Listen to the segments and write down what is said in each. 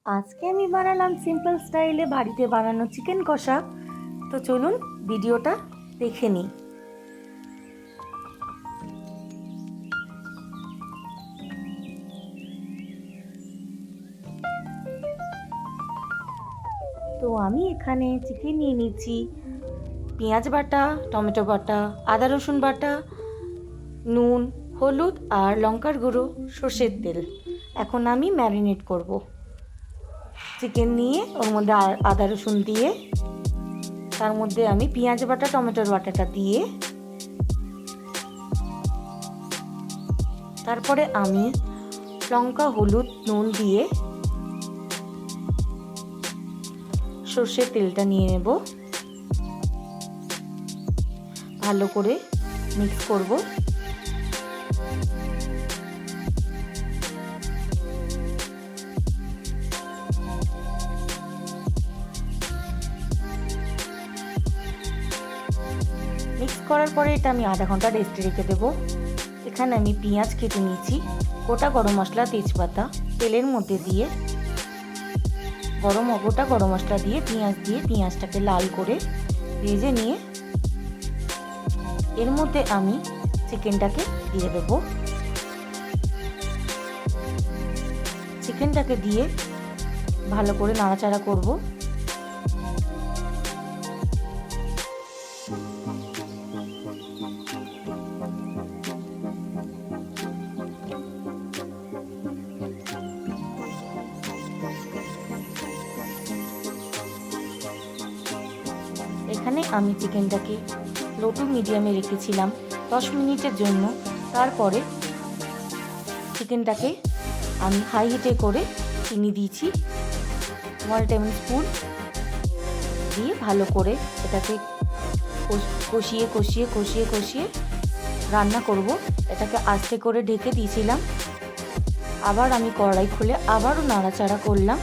আজকে আমি বানালাম সিম্পল স্টাইলে বাড়িতে বানানো চিকেন কষা। তো চলুন ভিডিওটা দেখে নিই। তো আমি এখানে চিকেন নিয়ে নিচ্ছি, পেঁয়াজ বাটা, টমেটো বাটা, আদা রসুন বাটা, নুন, হলুদ আর লঙ্কার গুঁড়ো, সর্ষের তেল। এখন আমি ম্যারিনেট করব। চিকেন নিয়ে ওর মধ্যে আদা রসুন দিয়ে, তার মধ্যে আমি পেঁয়াজ বাটা, টমেটোর বাটাটা দিয়ে, তারপরে আমি লঙ্কা, হলুদ, নুন দিয়ে সর্ষের তেলটা নিয়ে নেব। ভালো করে মিক্স করব। মিক্স করার পরে এটা আমি আধা ঘন্টা রেস্টে রেখে দেবো। এখানে আমি পেঁয়াজ কেটে নিয়েছি, গোটা গরম মশলা, তেজপাতা তেলের মধ্যে দিয়ে গোটা গরম মশলা দিয়ে পেঁয়াজটাকে লাল করে ভেজে নিয়ে এর মধ্যে আমি চিকেনটাকে দিয়ে দেব। চিকেনটাকে দিয়ে ভালো করে নাড়াচাড়া করব। এখানে আমি চিকেনটাকে লো টু মিডিয়ামে রেখেছিলাম 10 মিনিটের জন্য। তারপরে চিকেনটাকে আমি হাই হিটে করে চিনি দিয়েছি 1 টেবিল স্পুন দিয়ে ভালো করে এটাকে কষিয়ে রান্না করব। এটাকে আস্তে করে ঢেকে দিয়েছিলাম। আবার আমি কড়াই খুলে আবারও নাড়াচাড়া করলাম।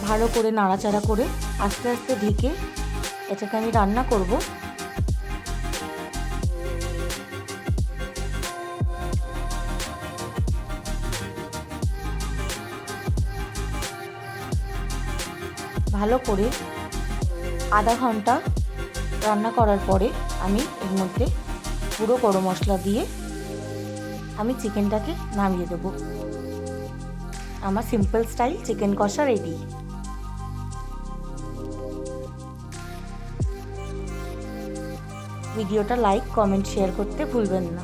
ভালো করে নাড়াচাড়া করে আস্তে আস্তে ঢেকে এটাকে আমি রান্না করব। ভালো করে আধা ঘন্টা রান্না করার পরে আমি এর মধ্যে গুঁড়ো গরম মশলা দিয়ে আমি চিকেনটাকে নামিয়ে দেবো। আমার সিম্পল স্টাইল চিকেন কষা রেডি। ভিডিওটা লাইক, কমেন্ট, শেয়ার করতে ভুলবেন না।